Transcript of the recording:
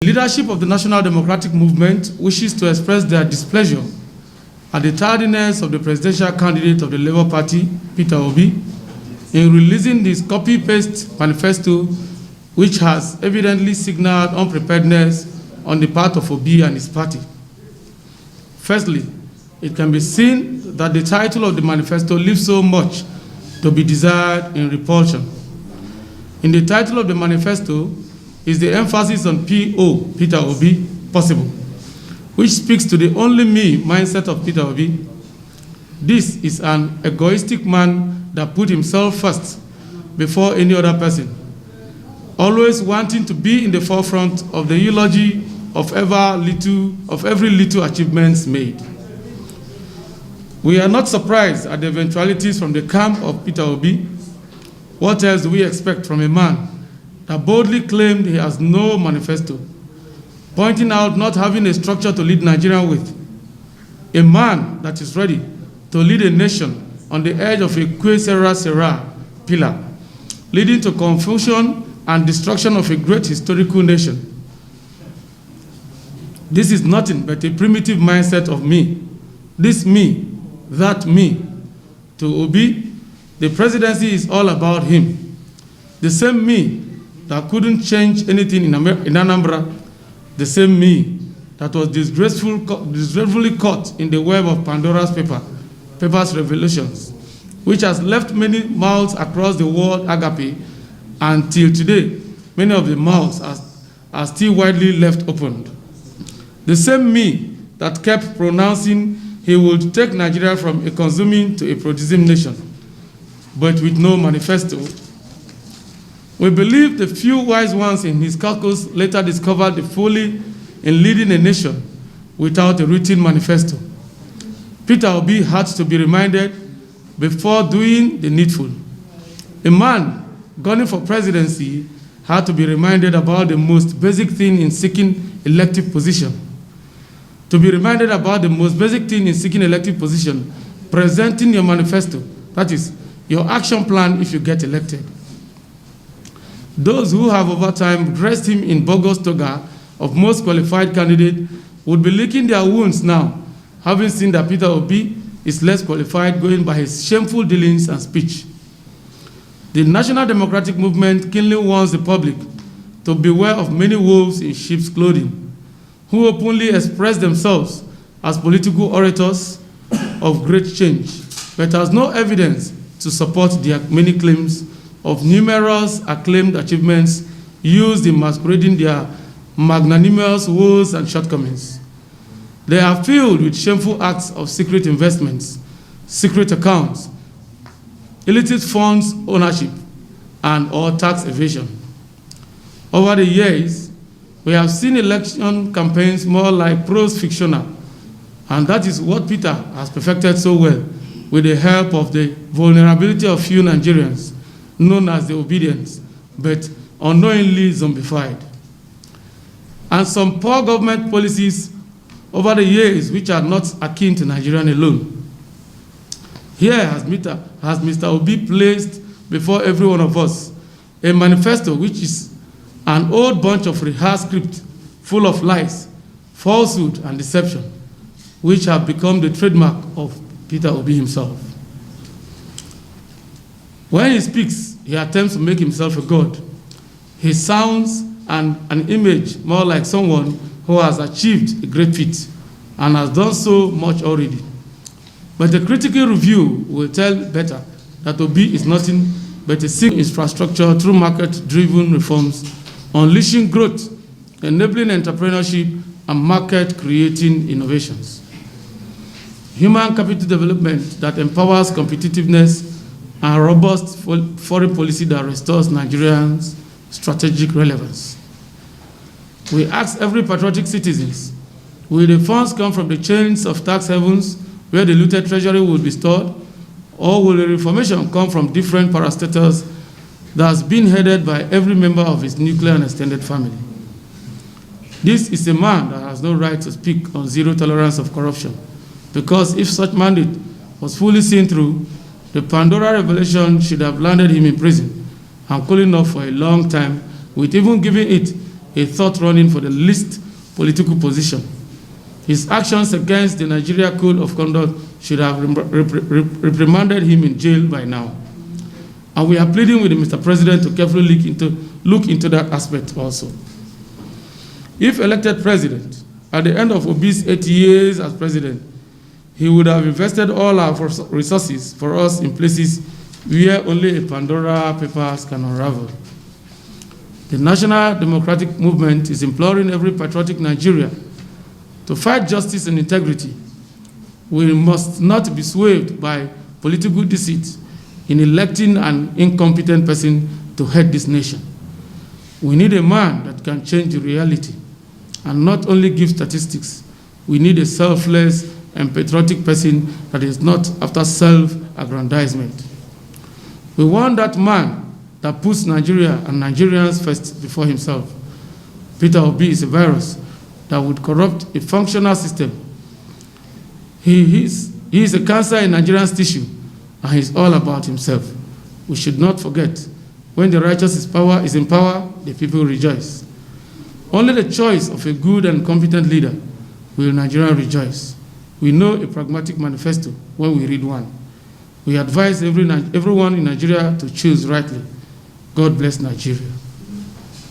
The leadership of the National Democratic Movement wishes to express their displeasure at the tardiness of the presidential candidate of the Labour Party, Peter Obi, in releasing this copy-paste manifesto, which has evidently signaled unpreparedness on the part of Obi and his party. Firstly, it can be seen that the title of the manifesto leaves so much to be desired in repulsion. In the title of the manifesto is the emphasis on P.O., Peter Obi, possible, which speaks to the only me mindset of Peter Obi. This is an egoistic man that put himself first before any other person, always wanting to be in the forefront of the eulogy of every little achievements made. We are not surprised at the eventualities from the camp of Peter Obi. What else do we expect from a man that boldly claimed he has no manifesto, pointing out not having a structure to lead Nigeria with? A man that is ready to lead a nation on the edge of a que-sera pillar, leading to confusion and destruction of a great historical nation. This is nothing but a primitive mindset of me. This me, that me. To Obi, the presidency is all about him. The same me that couldn't change anything in Anambra, the same me that was disgracefully caught in the web of Pandora's papers revelations, which has left many mouths across the world agape, until today, many of the mouths are still widely left opened. The same me that kept pronouncing he would take Nigeria from a consuming to a producing nation, but with no manifesto. We believe the few wise ones in his caucus later discovered the folly in leading a nation without a written manifesto. Peter Obi had to be reminded before doing the needful. A man gunning for presidency had to be reminded about the most basic thing in seeking elective position. To be reminded about the most basic thing in seeking elective position, presenting your manifesto, that is, your action plan if you get elected. Those who have over time dressed him in bogus toga of most qualified candidate would be licking their wounds now, having seen that Peter Obi is less qualified going by his shameful dealings and speech. The National Democratic Movement keenly warns the public to beware of many wolves in sheep's clothing, who openly express themselves as political orators of great change, but has no evidence to support their many claims of numerous acclaimed achievements used in masquerading their magnanimous woes and shortcomings. They are filled with shameful acts of secret investments, secret accounts, illicit funds ownership, and or tax evasion. Over the years, we have seen election campaigns more like prose fictional, and that is what Peter has perfected so well with the help of the vulnerability of few Nigerians, known as the obedience, but unknowingly zombified. And some poor government policies over the years which are not akin to Nigerian alone. Here has Mr. Obi placed before every one of us a manifesto which is an old bunch of rehearsed script full of lies, falsehood, and deception, which have become the trademark of Peter Obi himself. When he speaks, he attempts to make himself a god. He sounds an image more like someone who has achieved a great feat and has done so much already. But the critical review will tell better that Obi is nothing but a single infrastructure through market-driven reforms, unleashing growth, enabling entrepreneurship, and market-creating innovations. Human capital development that empowers competitiveness and robust foreign policy that restores Nigerians' strategic relevance. We ask every patriotic citizen, will the funds come from the chains of tax havens where the looted treasury will be stored, or will the reformation come from different parastatals that has been headed by every member of his nuclear and extended family? This is a man that has no right to speak on zero tolerance of corruption, because if such mandate was fully seen through, the Pandora revelation should have landed him in prison and cooling off for a long time, with even giving it a thought running for the least political position. His actions against the Nigeria Code of Conduct should have reprimanded him in jail by now. And we are pleading with Mr. President to carefully look into that aspect also. If elected president, at the end of Obi's 8 years as president, he would have invested all our resources for us in places where only a Pandora papers can unravel. The National Democratic Movement is imploring every patriotic Nigerian to fight justice and integrity. We must not be swayed by political deceit in electing an incompetent person to head this nation. We need a man that can change the reality and not only give statistics. We need a selfless and patriotic person that is not after self-aggrandizement. We want that man that puts Nigeria and Nigerians first before himself. Peter Obi is a virus that would corrupt a functional system. He is a cancer in Nigeria's tissue, and he's all about himself. We should not forget, when the righteous is in power, the people rejoice. Only the choice of a good and competent leader will Nigeria rejoice. We know a pragmatic manifesto when we read one. We advise everyone in Nigeria to choose rightly. God bless Nigeria.